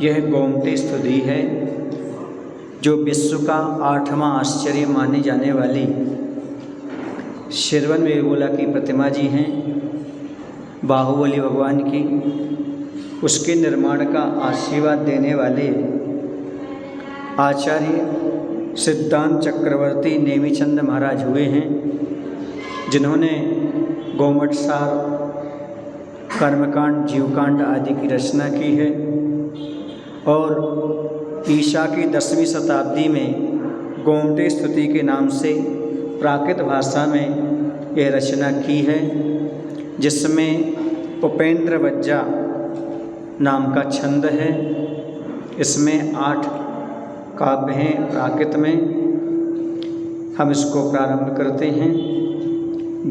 यह गोमती स्तुति है जो विश्व का 8वां आश्चर्य मानी जाने वाली श्रवण बेलगोला की प्रतिमा जी हैं, बाहुबली भगवान की। उसके निर्माण का आशीर्वाद देने वाले आचार्य सिद्धांत चक्रवर्ती नेमिचंद महाराज हुए हैं, जिन्होंने गोमटसार, कर्मकांड, जीवकांड आदि की रचना की है और ईसा की 10वीं शताब्दी में गोमती स्तुति के नाम से प्राकृत भाषा में यह रचना की है, जिसमें उपेंद्र वज्जा नाम का छंद है। इसमें 8 काव्य हैं प्राकृत में। हम इसको प्रारंभ करते हैं।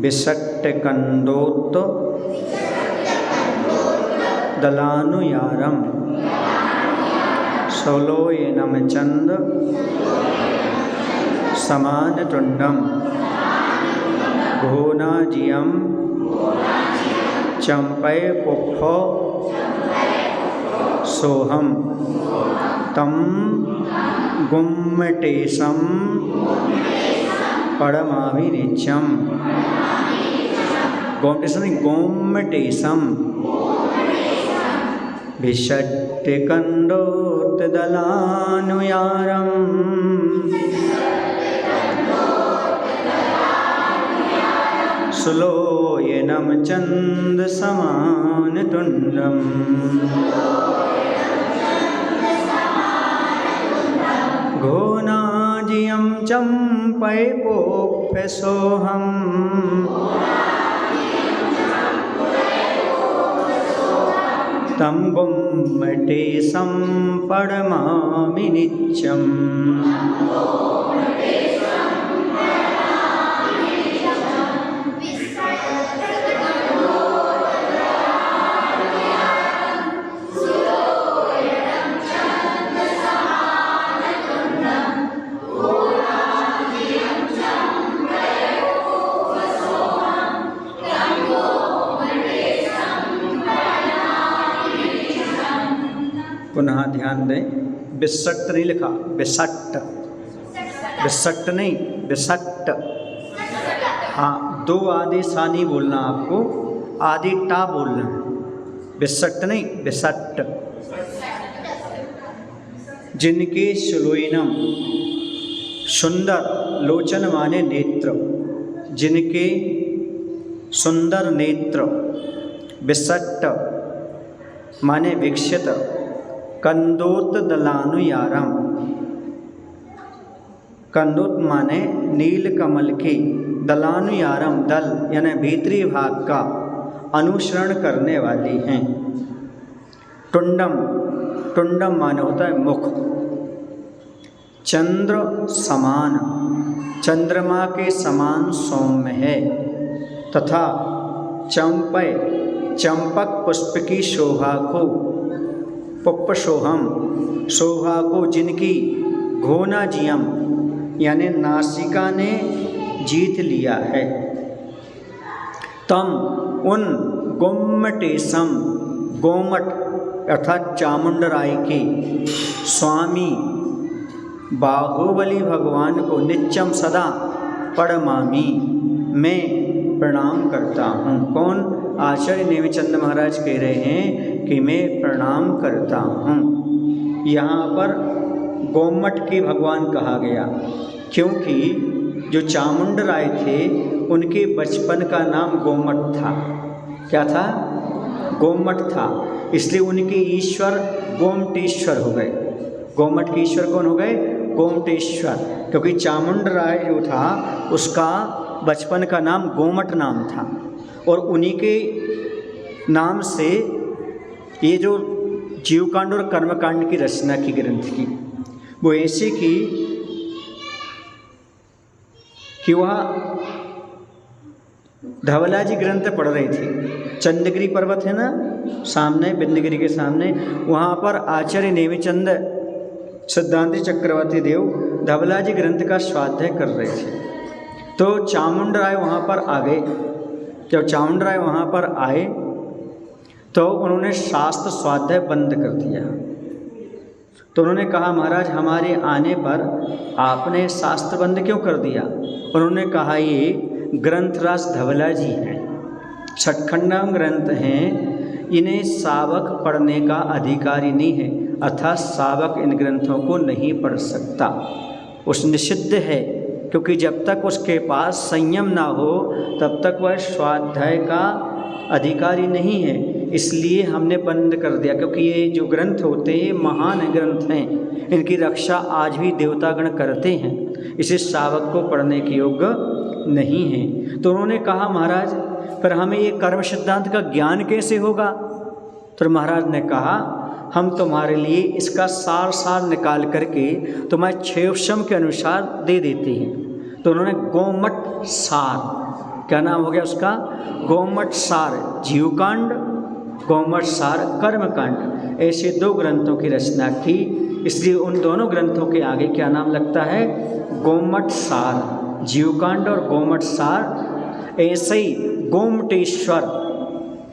विसट्ट कंदोत दलानुयारम सोलोयनम चंद समान तुंडम घोनाजियम चंपय पुफ्फो सोहम तम गुम्मटेशम पड़माभिनिच्यम। गोमटेशम विषट्टिकंडोत्तदलानुयारम सुलोयनम चंद समान तुंडम। घोनाजियम चंपय पोप्य सोहम तम गुम्मटेशम पड़मामि नित्यम। पुनः ध्यान दें, विसट्ट नहीं लिखा, विसट्ट, विसट्ट नहीं, विसट्ट। हाँ, 2 आदेश नहीं बोलना आपको, आदि टा बोलना है। विसट्ट नहीं, विसट्ट। जिनके सुलोइनम, सुंदर, लोचन माने नेत्र, जिनके सुंदर नेत्र, विसट्ट माने विकसित, कंदोत दलानुयारम, कंदोत माने नील कमल के, दलानुयारम दल यानी भीतरी भाग का अनुसरण करने वाली हैं। टुंडम, टुंडम माने होता है मुख। चंद्र समान, चंद्रमा के समान सौम्य है। तथा चंपय, चंपक पुष्प की शोभा को, पुप्पशोहम, शोभा को जिनकी घोनाजियम यानी नासिका ने जीत लिया है। तम उन गोमटेशम, गोमट अर्थात चामुंडराय के स्वामी बाहुबली भगवान को नित्यम सदा पड़मामी मैं प्रणाम करता हूँ। कौन? आचार्य नेमिचंद महाराज कह रहे हैं कि मैं प्रणाम करता हूँ। यहाँ पर गोमट के भगवान कहा गया क्योंकि जो चामुंडराय थे उनके बचपन का नाम गोमट था। क्या था? गोमट था। इसलिए उनके ईश्वर गोमटेश्वर हो गए। गोमट के ईश्वर कौन हो गए? गोमटेश्वर। क्योंकि चामुंडराय जो था उसका बचपन का नाम गोमट नाम था और उन्हीं के नाम से ये जो जीवकांड और कर्मकांड की रचना की ग्रंथ की, वो ऐसे की कि वह धवला जी ग्रंथ पढ़ रही थी। चंद्रगिरी पर्वत है ना सामने, बिंदगिरी के सामने, वहाँ पर आचार्य नेमिचंद सिद्धांत चक्रवर्ती देव धवला जी ग्रंथ का स्वाध्याय कर रहे थे। तो चामुंडराय वहाँ पर आ गए। जब चामुंडराय वहाँ पर आए तो उन्होंने शास्त्र स्वाध्याय बंद कर दिया। तो उन्होंने कहा महाराज हमारे आने पर आपने शास्त्र बंद क्यों कर दिया? उन्होंने कहा ये ग्रंथराज धवला जी हैं, छठखंडम ग्रंथ हैं, इन्हें शावक पढ़ने का अधिकार ही नहीं है, अर्थात शावक इन ग्रंथों को नहीं पढ़ सकता। उस निषिद्ध है, क्योंकि जब तक उसके पास संयम ना हो तब तक वह स्वाध्याय का अधिकारी नहीं है, इसलिए हमने बंद कर दिया। क्योंकि ये जो ग्रंथ होते हैं महान ग्रंथ हैं, इनकी रक्षा आज भी देवतागण करते हैं, इसे शावक को पढ़ने के योग्य नहीं है। तो उन्होंने कहा महाराज पर हमें ये कर्म सिद्धांत का ज्ञान कैसे होगा? तो महाराज ने कहा हम तुम्हारे लिए इसका सार निकाल करके तुम्हें क्षेपशम के अनुसार दे देते हैं। तो उन्होंने गोमठ सार, क्या नाम हो गया उसका? गोमठ सार जीवकांड, गोमठ सार कर्मकांड, ऐसे 2 ग्रंथों की रचना की। इसलिए उन दोनों ग्रंथों के आगे क्या नाम लगता है? गोमठ सार जीवकांड और गोमठ सार। ऐसे ही गोमटेश्वर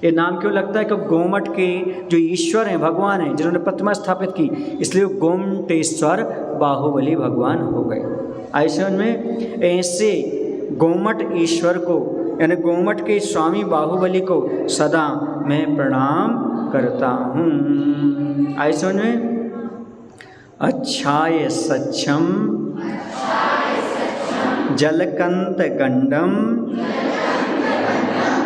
ये नाम क्यों लगता है? क्योंकि गोमठ के जो ईश्वर हैं, भगवान हैं, जिन्होंने प्रतिमा स्थापित की, इसलिए गोमटेश्वर बाहुबली भगवान हो गए। ऐसे उनमें ऐसे गोमठ ईश्वर को यानी गोमठ के स्वामी बाहुबली को सदा मैं प्रणाम करता हूँ। ऐसे उनमें अच्छाय सच्छम जलकंत गंडम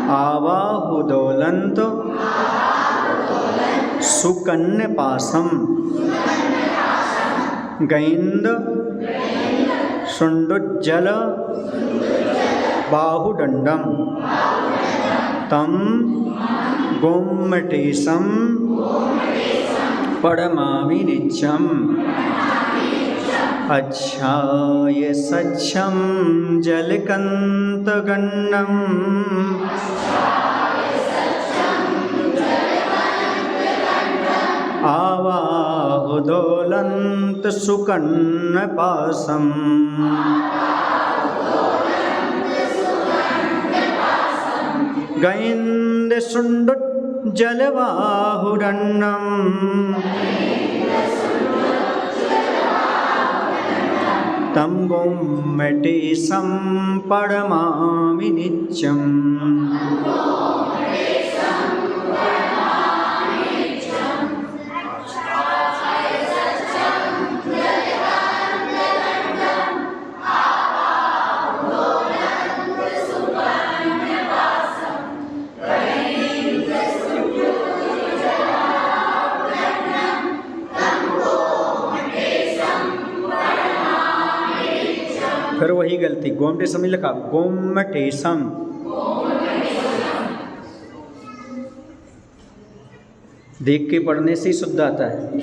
आवाहुदोलंत सुकन्य पासम गैंद सुंडुज्जल बाहुदंडम तम गोमटेशम पढ़मामि नित्यम। अच्छाय सच्छम जलकंत गंडम आवाहुदोलंत सुकन्य पासम गैंद सुंडुज्जल बाहुदंडम तम गोमटेशम पढ़मामि नित्यम। फिर वही गलती, गोमटेशम नहीं लिखा, गोमटेशम। देख के पढ़ने से ही शुद्ध आता है,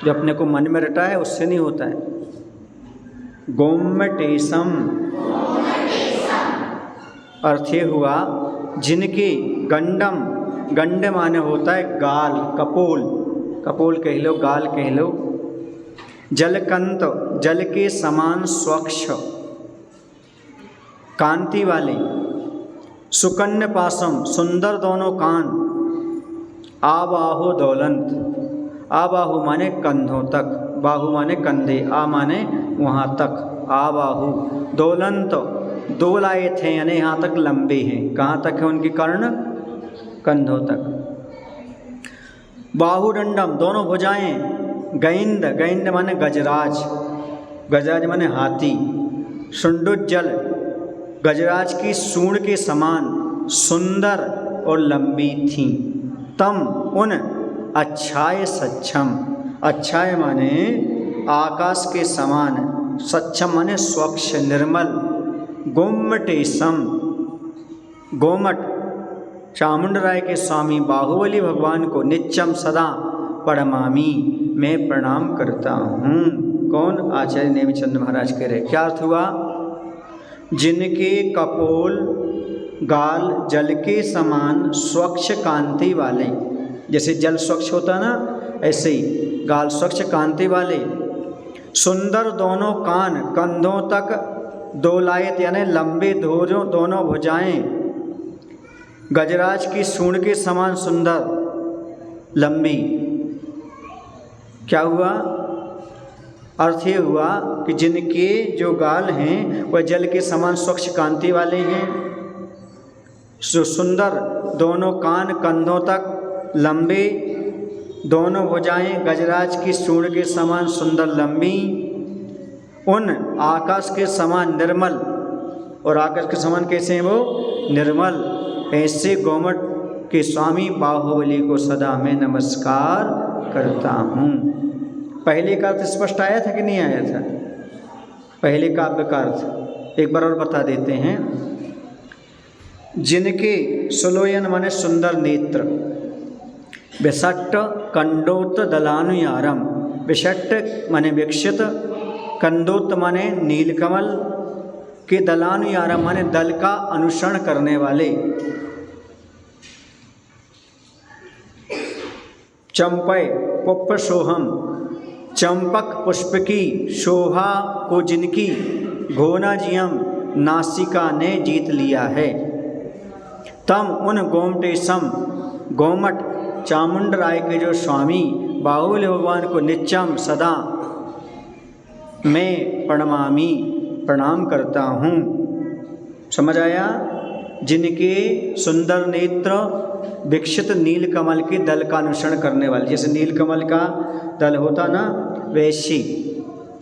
जो अपने को मन में रटा है उससे नहीं होता है। गोमटेशम अर्थ ये हुआ जिनके गंडम, गंड माने होता है गाल, कपोल, कपोल कह लो, गाल कह लो, जलकंत जल के समान स्वच्छ कांति वाले, सुकन्य पासम सुंदर दोनों कान, आबाहु दोलंत, आबाहु माने कंधों तक, बाहु माने कंधे, आ माने वहाँ तक, आबाहु दोलंत दो लाए थे यानी यहाँ तक लंबे हैं। कहाँ तक है उनकी कर्ण? कंधों तक। बाहुदंडम दोनों भुजाएं, गैंद, गैंद माने गजराज, गजराज माने हाथी, सुंडुज्जल गजराज की सूंड के समान सुंदर और लंबी थीं। तम उन, अच्छाय सच्छम, अच्छाय माने आकाश के समान, सच्छम माने स्वच्छ निर्मल, गोमटेशम गोमट चामुंडराय के स्वामी बाहुबली भगवान को नित्यम सदा पढ़मामि मैं प्रणाम करता हूँ। कौन? आचार्य नेमिचंद महाराज कह रहे। क्या अर्थ हुआ? जिनके कपोल गाल जल के समान स्वच्छ कांति वाले, जैसे जल स्वच्छ होता ना ऐसे ही गाल स्वच्छ कांति वाले, सुंदर दोनों कान, कंधों तक दोलायत यानी लंबे दोनों भुजाएं, गजराज की सूंड के समान सुंदर लंबी। क्या हुआ? अर्थ ये हुआ कि जिनके जो गाल हैं वह जल के समान स्वच्छ कांति वाले हैं, जो सुंदर दोनों कान कंधों तक लंबे, दोनों भुजाएं गजराज की सूंड के समान सुंदर लंबी, उन आकाश के समान निर्मल, और आकाश के समान कैसे हैं वो? निर्मल। ऐसे गोमट के स्वामी बाहुबली को सदा मैं नमस्कार करता हूँ। पहले का अर्थ स्पष्ट आया था कि नहीं आया था? पहले काव्य का अर्थ एक बार और बता देते हैं। जिनके सुलोयन माने सुंदर नेत्र, विषट्ट कंडोत दलानुयारम, विषट्ट माने विकसित, कंदोत माने नीलकमल के, दलानुयारम माने दल का अनुसरण करने वाले, चंपय पुष्प सोहम, चंपक पुष्प की शोभा को जिनकी घोनाजियम नासिका ने जीत लिया है, तम उन गोमटेशम गोमट चामुंड राय के जो स्वामी बाहुबली भगवान को नित्यम सदा मैं प्रणमामि प्रणाम करता हूँ। समझ आया? जिनके सुंदर नेत्र, विकसित नीलकमल के दल का अनुसरण करने वाले, जैसे नीलकमल का दल होता ना वैसी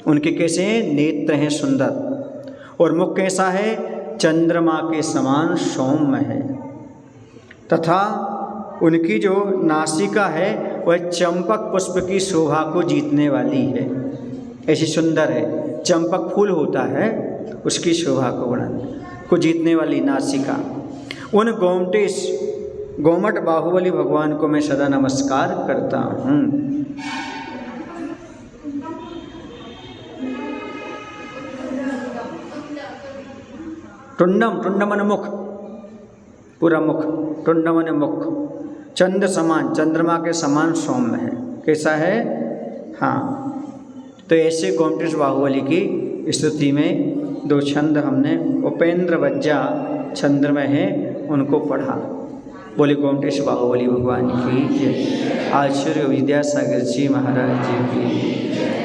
उनके कैसे नेत्र हैं सुंदर, और मुख कैसा है? चंद्रमा के समान सौम्य है, तथा उनकी जो नासिका है वह चंपक पुष्प की शोभा को जीतने वाली है, ऐसी सुंदर है। चंपक फूल होता है उसकी शोभा को जीतने वाली नासिका। उन गोमटेश गोमट बाहुबली भगवान को मैं सदा नमस्कार करता हूँ। टुंडम, टुंड मन मुख, पूरा मुख, टुंड मन मुख, चंद्र समान, चंद्रमा के समान सौम्य है। कैसा है? हाँ, तो ऐसे गोमटेश बाहुबली की स्तुति में दो छंद हमने उपेंद्र वज्जा छंद में है उनको पढ़ा। बोले गोमटेश बाहुबली भगवान की जय। आचार्य विद्यासागर जी महाराज जी की